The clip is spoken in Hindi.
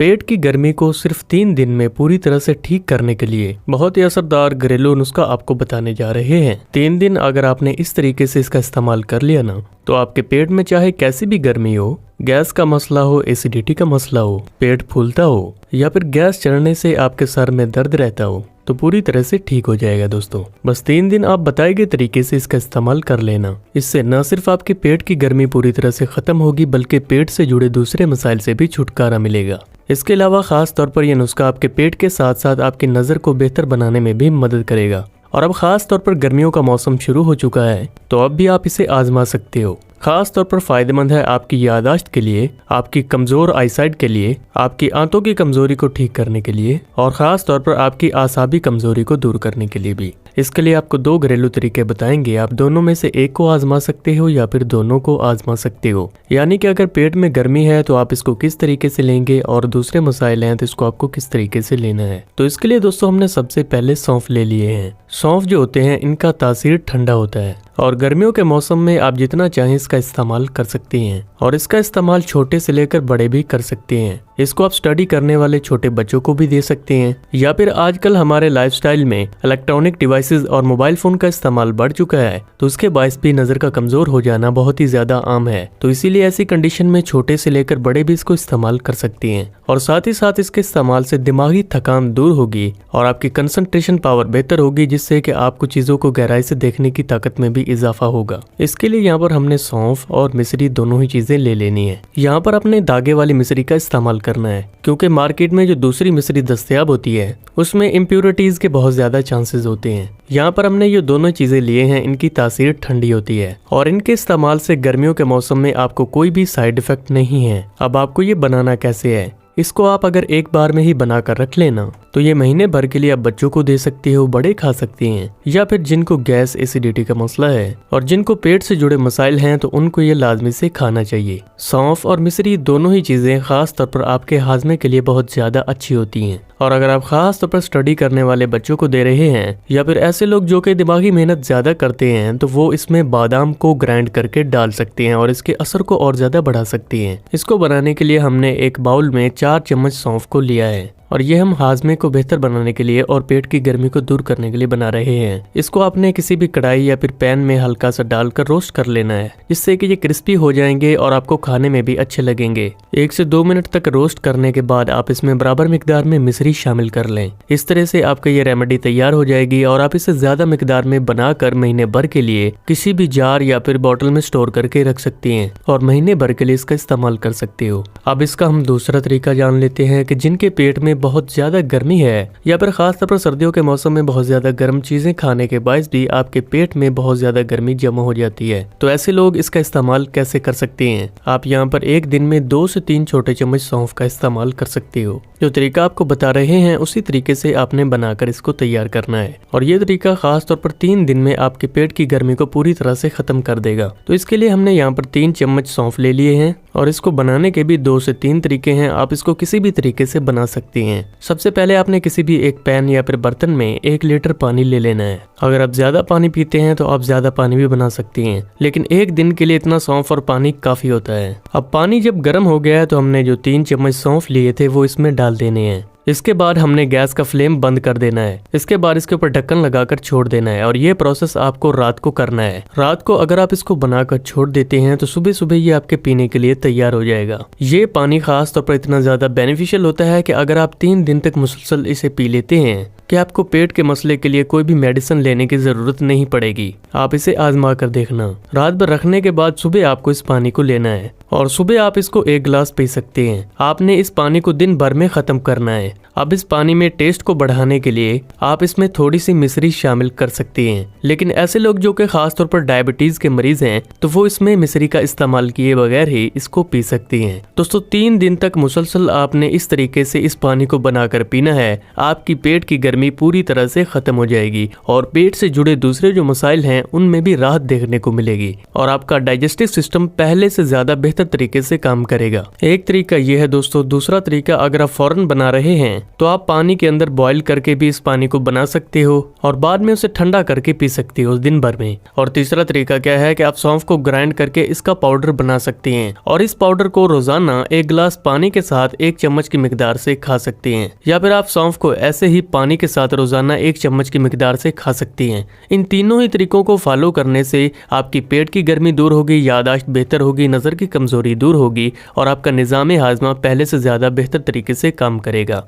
पेट की गर्मी को सिर्फ 3 दिन में पूरी तरह से ठीक करने के लिए बहुत ही असरदार घरेलू नुस्खा आपको बताने जा रहे हैं। 3 दिन अगर आपने इस तरीके से इसका इस्तेमाल कर लिया ना, तो आपके पेट में चाहे कैसी भी गर्मी हो, गैस का मसला हो, एसिडिटी का मसला हो, पेट फूलता हो या फिर गैस चढ़ने से आपके सर में दर्द रहता हो, तो पूरी तरह से ठीक हो जाएगा दोस्तों। बस 3 दिन आप बताए गए तरीके से इसका इस्तेमाल कर लेना। इससे न सिर्फ आपके पेट की गर्मी पूरी तरह से खत्म होगी, बल्कि पेट से जुड़े दूसरे मसाइल से भी छुटकारा मिलेगा। इसके अलावा खास तौर पर यह नुस्खा आपके पेट के साथ साथ आपकी नज़र को बेहतर बनाने में भी मदद करेगा। और अब खास तौर पर गर्मियों का मौसम शुरू हो चुका है, तो अब भी आप इसे आजमा सकते हो। खास तौर पर फायदेमंद है आपकी यादाश्त के लिए, आपकी कमजोर आईसाइट के लिए, आपकी आंतों की कमजोरी को ठीक करने के लिए और खास तौर पर आपकी आसाबी कमजोरी को दूर करने के लिए भी। इसके लिए आपको 2 घरेलू तरीके बताएंगे। आप दोनों में से एक को आजमा सकते हो या फिर दोनों को आजमा सकते हो। यानी कि अगर पेट में गर्मी है तो आप इसको किस तरीके से लेंगे और दूसरे मसाइल हैं तो इसको आपको किस तरीके से लेना है। तो इसके लिए दोस्तों हमने सबसे पहले सौंफ ले लिए हैं। सौंफ जो होते हैं इनका तासीर ठंडा होता है और गर्मियों के मौसम में आप जितना चाहें इसका इस्तेमाल कर सकते हैं और इसका इस्तेमाल छोटे से लेकर बड़े भी कर सकते हैं। इसको आप स्टडी करने वाले छोटे बच्चों को भी दे सकते हैं या फिर आजकल हमारे लाइफस्टाइल में इलेक्ट्रॉनिक डिवाइसेस और मोबाइल फोन का इस्तेमाल बढ़ चुका है, तो उसके बायस भी नजर का कमजोर हो जाना बहुत ही ज्यादा आम है। तो इसीलिए ऐसी कंडीशन में छोटे से लेकर बड़े भी इसको इस्तेमाल कर सकते हैं और साथ ही साथ इसके इस्तेमाल से दिमागी थकान दूर होगी और आपकी कंसंट्रेशन पावर बेहतर होगी, जिससे कि आपको चीजों को गहराई से देखने की ताकत में भी इजाफा होगा। इसके लिए यहाँ पर हमने सौंफ और मिश्री दोनों ही चीजें ले लेनी है। यहाँ पर अपने धागे वाली मिश्री का इस्तेमाल करना है, क्योंकि मार्केट में जो दूसरी मिश्री दस्तयाब होती है उसमें इम्प्योरिटीज के बहुत ज्यादा चांसेस होते हैं। यहाँ पर हमने ये दोनों चीजें लिए हैं, इनकी तासीर ठंडी होती है और इनके इस्तेमाल से गर्मियों के मौसम में आपको कोई भी साइड इफेक्ट नहीं है। अब आपको ये बनाना कैसे है, इसको आप अगर एक बार में ही बनाकर रख लेना तो ये महीने भर के लिए आप बच्चों को दे सकते हो, बड़े खा सकते हैं या फिर जिनको गैस एसिडिटी का मसला है और जिनको पेट से जुड़े मसाइल हैं तो उनको ये लाजमी से खाना चाहिए। सौंफ और मिश्री दोनों ही चीजें खास तौर पर आपके हाजमे के लिए बहुत ज्यादा अच्छी होती हैं और अगर आप खास तौर पर स्टडी करने वाले बच्चों को दे रहे हैं या फिर ऐसे लोग जो कि दिमागी मेहनत ज्यादा करते हैं, तो वो इसमें बादाम को ग्राइंड करके डाल सकते हैं और इसके असर को और ज्यादा बढ़ा सकते हैं। इसको बनाने के लिए हमने एक बाउल में 4 चम्मच सौंफ को लिया है और ये हम हाजमे को बेहतर बनाने के लिए और पेट की गर्मी को दूर करने के लिए बना रहे हैं। इसको आपने किसी भी कढ़ाई या फिर पैन में हल्का सा डालकर रोस्ट कर लेना है, जिससे कि ये क्रिस्पी हो जाएंगे और आपको खाने में भी अच्छे लगेंगे। 1 से 2 मिनट तक रोस्ट करने के बाद आप इसमें बराबर मिकदार में मिश्री शामिल कर लें। इस तरह से आपका ये रेमेडी तैयार हो जाएगी और आप इसे ज्यादा मिकदार में बनाकर महीने भर के लिए किसी भी जार या फिर बोतल में स्टोर करके रख सकते हैं और महीने भर के लिए इसका इस्तेमाल कर सकते हो। अब इसका हम दूसरा तरीका जान लेते हैं कि जिनके पेट में बहुत ज्यादा गर्मी है या फिर खास तौर पर सर्दियों के मौसम में बहुत ज्यादा गर्म चीजें खाने के बायस भी आपके पेट में बहुत ज्यादा गर्मी जमा हो जाती है, तो ऐसे लोग इसका इस्तेमाल कैसे कर सकते हैं। आप यहाँ पर एक दिन में 2 से 3 छोटे चम्मच सौंफ का इस्तेमाल कर सकते हो। जो तरीका आपको बता रहे हैं उसी तरीके से आपने बनाकर इसको तैयार करना है और ये तरीका खास तौर पर 3 दिन में आपके पेट की गर्मी को पूरी तरह से खत्म कर देगा। तो इसके लिए हमने यहाँ पर 3 चम्मच सौंफ ले लिए हैं और इसको बनाने के भी 2 से 3 तरीके हैं। आप इसको किसी भी तरीके से बना सकते हैं। सबसे पहले आपने किसी भी एक पैन या फिर बर्तन में 1 लीटर पानी ले लेना है। अगर आप ज्यादा पानी पीते हैं तो आप ज्यादा पानी भी बना सकते हैं, लेकिन एक दिन के लिए इतना सौंफ और पानी काफी होता है। अब पानी जब गर्म हो गया है तो हमने जो 3 चम्मच सौंफ लिए थे वो इसमें डाल देने हैं। इसके बाद हमने गैस का फ्लेम बंद कर देना है। इसके बाद इसके ऊपर ढक्कन लगाकर छोड़ देना है और ये प्रोसेस आपको रात को करना है। रात को अगर आप इसको बनाकर छोड़ देते हैं तो सुबह सुबह ये आपके पीने के लिए तैयार हो जाएगा। ये पानी खास तौर पर इतना ज्यादा बेनिफिशियल होता है कि अगर आप 3 दिन तक मुसलसल इसे पी लेते हैं कि आपको पेट के मसले के लिए कोई भी मेडिसिन लेने की जरूरत नहीं पड़ेगी। आप इसे आजमा कर देखना। रात भर रखने के बाद सुबह आपको इस पानी को लेना है और सुबह आप इसको 1 गिलास पी सकते हैं। आपने इस पानी को दिन भर में खत्म करना है। अब इस पानी में टेस्ट को बढ़ाने के लिए आप इसमें थोड़ी सी मिश्री शामिल कर सकते हैं, लेकिन ऐसे लोग जो कि खास तौर पर डायबिटीज के मरीज हैं तो वो इसमें मिश्री का इस्तेमाल किए बगैर ही इसको पी सकते हैं। दोस्तों 3 दिन तक मुसलसल आपने इस तरीके से इस पानी को बनाकर पीना है। आपकी पेट की गर्मी पूरी तरह से खत्म हो जाएगी और पेट से जुड़े दूसरे जो मसाइल हैं उनमें भी राहत देखने को मिलेगी और आपका डाइजेस्टिव सिस्टम पहले से ज्यादा बेहतर तरीके से काम करेगा। एक तरीका ये है दोस्तों। दूसरा तरीका, अगर आप फौरन बना रहे हैं तो आप पानी के अंदर बॉईल करके भी इस पानी को बना सकते हो और बाद में उसे ठंडा करके पी सकते हो दिन भर में। और तीसरा तरीका क्या है कि आप सौंफ को ग्राइंड करके इसका पाउडर बना सकते हैं और इस पाउडर को रोजाना 1 गिलास पानी के साथ 1 चम्मच की मिकदार से खा सकते हैं, या फिर आप सौंफ को ऐसे ही पानी के साथ रोजाना 1 चम्मच की मिकदार से खा सकते हैं। इन तीनों ही तरीकों को फॉलो करने से आपकी पेट की गर्मी दूर होगी, याददाश्त बेहतर होगी, नजर की कमजोरी दूर होगी और आपका निजाम हाजमा पहले से ज्यादा बेहतर तरीके से काम करेगा।